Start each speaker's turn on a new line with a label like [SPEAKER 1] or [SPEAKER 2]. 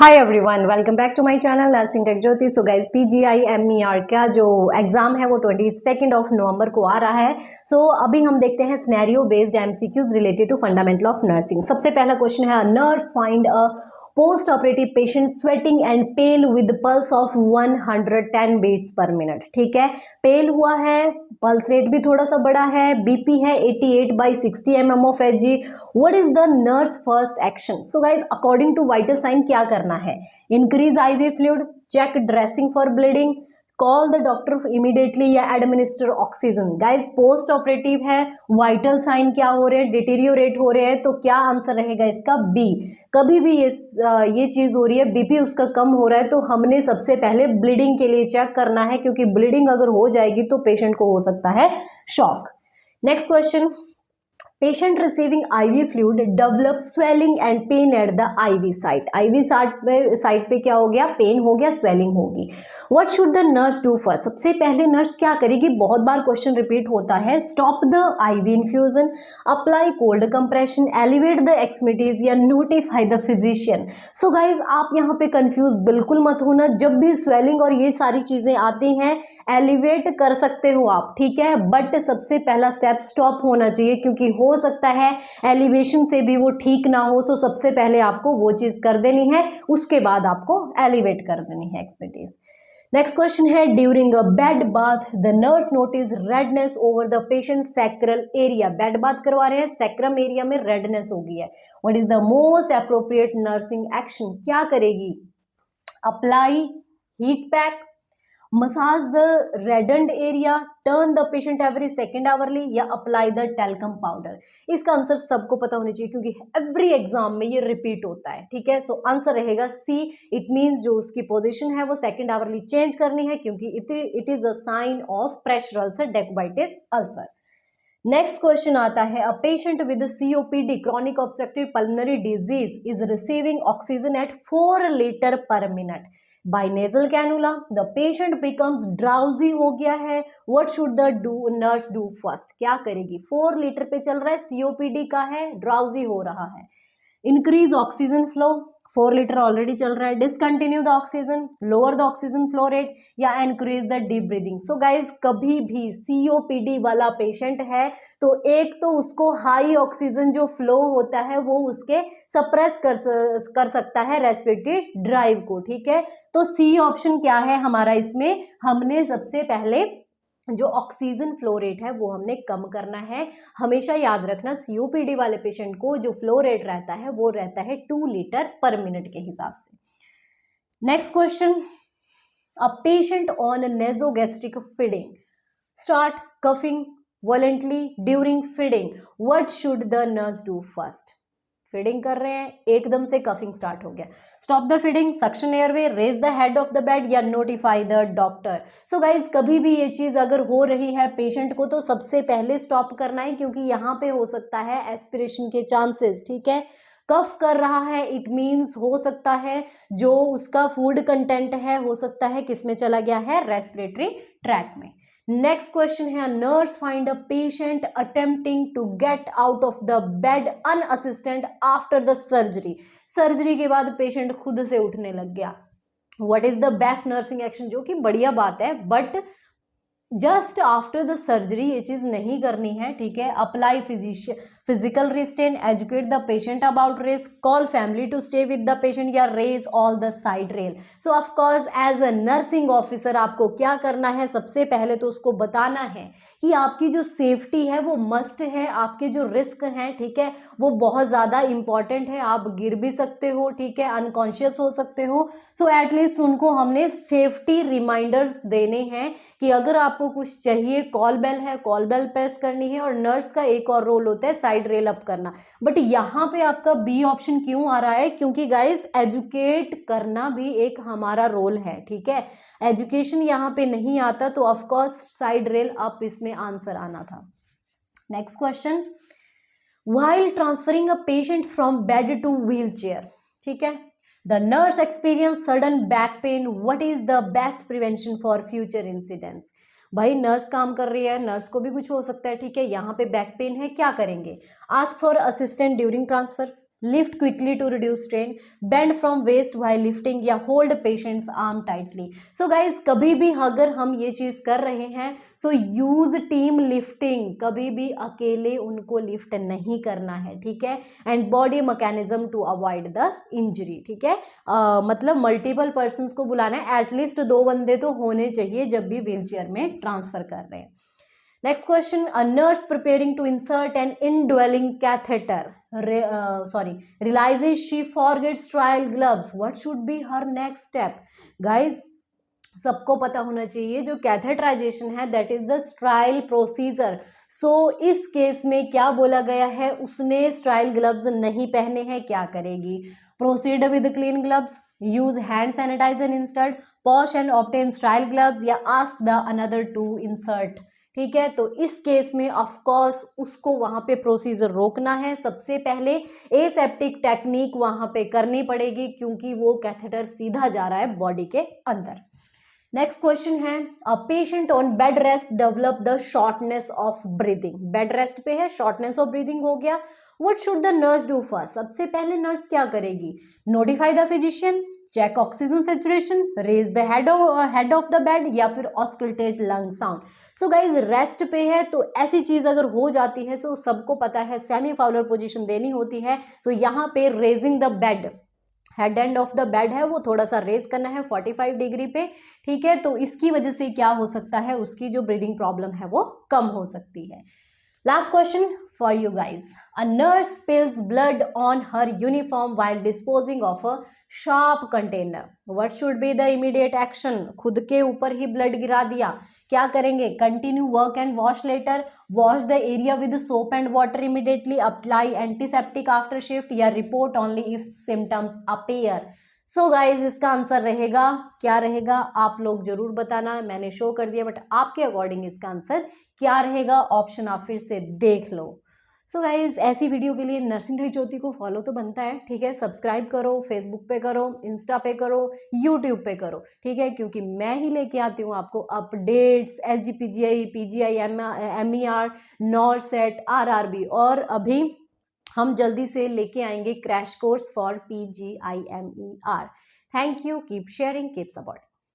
[SPEAKER 1] Hi everyone, welcome back to my channel nursing tech Jyoti. So guys, PGI-MER का जो exam है वो 22 of November को आ रहा है। सो अभी हम देखते हैं scenario based MCQs related to fundamental of nursing. सबसे पहला क्वेश्चन है, nurse find a post operative patient sweating and pale with pulse of 110 beats per minute. ठीक है, पेल हुआ है, पल्स रेट भी थोड़ा सा बड़ा है, BP है 88/60 mm of Hg। What is the nurse first action? So guys, according to vital sign क्या करना है? Increase IV fluid, check dressing for bleeding, call the doctor immediately या administer oxygen. Guys, post operative है, vital sign क्या हो रहे हैं? Deteriorate हो रहे हैं। तो क्या आंसर रहेगा इसका? बी। कभी भी ये चीज हो रही है, BP उसका कम हो रहा है, तो हमने सबसे पहले ब्लीडिंग के लिए चेक करना है, क्योंकि ब्लीडिंग अगर हो जाएगी तो पेशेंट को हो सकता है shock. Next question, patient receiving IV fluid develop swelling and pen at the IV site. IV site पे क्या हो गया? पेन हो गया, स्वेलिंग होगी। What should the nurse do first? सबसे पहले नर्स क्या करेगी? बहुत बार क्वेश्चन रिपीट होता है, stop the IV infusion, apply cold compression, elevate the extremities या notify the physician. So guys, आप यहाँ पे कंफ्यूज बिल्कुल मत होना। जब भी स्वेलिंग और ये सारी चीजें आती हैं, एलिवेट कर सकते हो आप, ठीक है, बट सबसे पहला स्टेप स्टॉप होना चाहिए, क्योंकि हो सकता है एलिवेशन से भी वो ठीक ना हो। तो सबसे पहले आपको वो चीज कर देनी है, उसके बाद आपको एलिवेट कर देनी है एक्सपर्टीज। नेक्स्ट क्वेश्चन है, during a bed bath the nurse notice redness over the patient sacral area. Bed bath करवा रहे हैं, सैक्रम एरिया में रेडनेस हो गई है। What is the most appropriate nursing action? क्या करेगी? Apply heat pack, massage the reddened area, turn the patient every second hourly, या अप्लाई द टेल्कम पाउडर। इसका आंसर सबको पता होना चाहिए, क्योंकि एवरी एग्जाम में ये रिपीट होता है। ठीक है, सो आंसर रहेगा सी। इट मीन्स जो उसकी पोजीशन है वो सेकेंड आवरली चेंज करनी है, क्योंकि it is a sign of pressure ulcer, decubitus ulcer. Next question आता है, a patient with COPD chronic obstructive pulmonary disease is receiving oxygen at 4 litre per minute by nasal cannula. The patient becomes drowsy हो गया है। What should the nurse do first? क्या करेगी? 4 litre पे चल रहा है, COPD का है, ड्राउजी हो रहा है। Increase oxygen flow, 4 litre already चल रहा है। Discontinue the oxygen, lower the oxygen flow rate, या increase the deep breathing. So guys, कभी भी COPD वाला पेशेंट है तो एक तो उसको हाई ऑक्सीजन जो फ्लो होता है वो उसके सप्रेस कर सकता है रेस्पिरेटरी ड्राइव को। ठीक है, तो सी ऑप्शन क्या है हमारा? इसमें हमने सबसे पहले जो ऑक्सीजन फ्लो रेट है वो हमने कम करना है। हमेशा याद रखना, COPD वाले पेशेंट को जो फ्लो रेट रहता है वो रहता है 2 लीटर पर मिनट के हिसाब से। Next question, a patient on nasogastric feeding start coughing violently during feeding. What should the nurse do first? Feeding कर रहे हैं, एकदम से कफिंग स्टार्ट हो गया, stop the feeding, suction airway, raise the head of the bed, या notify the doctor. So guys, कभी भी ये चीज अगर हो रही है पेशेंट को तो सबसे पहले स्टॉप करना है, क्योंकि यहाँ पे हो सकता है एस्पिरेशन के चांसेस। ठीक है, कफ कर रहा है, इट मीन्स हो सकता है जो उसका फूड कंटेंट है हो सकता है किसमें चला गया है? रेस्पिरेटरी ट्रैक में। नेक्स्ट क्वेश्चन है, nurse find a patient attempting to get out of the bed unassisted after the surgery. Surgery के बाद पेशेंट खुद से उठने लग गया। What is the best nursing action? जो कि बढ़िया बात है, but just after the surgery ये चीज नहीं करनी है। ठीक है, apply physical restraint, educate the patient about risk, call family to stay with the patient, या raise all the side rail. So of course as a nursing officer आपको क्या करना है? सबसे पहले तो उसको बताना है कि आपकी जो सेफ्टी है वो मस्ट है, आपके जो रिस्क हैं, ठीक है, वो बहुत ज्यादा इंपॉर्टेंट है। आप गिर भी सकते हो, ठीक है, अनकॉन्शियस हो सकते हो। सो एटलीस्ट उनको हमने सेफ्टी रिमाइंडर्स देने हैं कि अगर आपको कुछ चाहिए, कॉल बेल है, कॉल बेल प्रेस करनी है। और नर्स का एक और रोल होता है साइड रेल अप करना। बट यहाँ पे आपका बी ऑप्शन क्यों आ रहा है? क्योंकि गाइस, एजुकेट करना भी एक हमारा रोल है। ठीक है, एजुकेशन यहाँ पे नहीं आता, तो ऑफकोर्स साइड रेल अप इसमें आंसर आना था। Next question, while transferring a patient from bed two wheel chair. ठीक है, the nurse experience sudden back pain, what is the best prevention for future incidents? भाई, नर्स काम कर रही है, नर्स को भी कुछ हो सकता है। ठीक है, यहाँ पे बैक पेन है, क्या करेंगे? Ask for assistant during transfer, lift quickly to reduce strain, bend from waist while lifting, या hold patient's arm tightly. So guys कभी भी अगर हम ये चीज कर रहे हैं सो यूज टीम लिफ्टिंग, कभी भी अकेले उनको लिफ्ट नहीं करना है, ठीक है। And body mechanism to avoid the injury, ठीक है। मतलब मल्टीपल पर्सन को बुलाना है, एटलीस्ट 2 बंदे तो होने चाहिए जब भी व्हीलचेयर में ट्रांसफर कर रहे हैं। Next question, a nurse preparing to insert an indwelling catheter, realizes she forgets sterile gloves. What should be her next step? Guys, सबको पता होना चाहिए जो कैथेटराइजेशन है that is the sterile procedure. So इस केस में क्या बोला गया है, उसने स्ट्राइल ग्लव्स नहीं पहने हैं, क्या करेगी? Proceed with clean gloves, use hand sanitizer instead, pause and obtain sterile gloves, या ask the another to insert. ठीक है, तो इस केस में ऑफ कोर्स उसको वहां पे प्रोसीजर रोकना है। सबसे पहले एसेप्टिक टेक्निक वहां पे करनी पड़ेगी क्योंकि वो कैथेटर सीधा जा रहा है बॉडी के अंदर। नेक्स्ट क्वेश्चन है, a patient on bed rest develop the shortness of breathing. Bed rest पे है, शॉर्टनेस ऑफ ब्रीदिंग हो गया। What should the nurse do first? सबसे पहले नर्स क्या करेगी? Notify the physician, check oxygen saturation, raise the head of the bed, या फिर auscultate lung sound. So guys rest पे है तो ऐसी चीज अगर हो जाती है तो सबको पता है सेमी फाउलर पोजीशन देनी होती है। सो यहाँ पे raising the bed, head end of the bed है वो थोड़ा सा रेज करना है 45 डिग्री पे, ठीक है। तो इसकी वजह से क्या हो सकता है, उसकी जो ब्रीदिंग प्रॉब्लम है वो कम हो सकती है। Last question for you guys, a nurse spills blood on her uniform while disposing of a sharp container. What should be the immediate action? खुद के ऊपर ही ब्लड गिरा दिया, क्या करेंगे? Continue work and wash later, wash the area with soap and water immediately, apply antiseptic after shift, या report only if symptoms appear. So guys इसका आंसर रहेगा, क्या रहेगा आप लोग जरूर बताना, मैंने शो कर दिया बट आपके अकॉर्डिंग इसका आंसर क्या रहेगा, ऑप्शन आप फिर से देख लो। सो गाइज ऐसी वीडियो के लिए नर्सिंग रही ज्योति को फॉलो तो बनता है, ठीक है। सब्सक्राइब करो, फेसबुक पे करो, इंस्टा पे करो, यूट्यूब पे करो, ठीक है, क्योंकि मैं ही लेके आती हूँ आपको updates SGPGI, PGI, MER, NORCET, RRB, और अभी हम जल्दी से लेके आएंगे crash course for PGI MER। Thank you, keep sharing, keep support.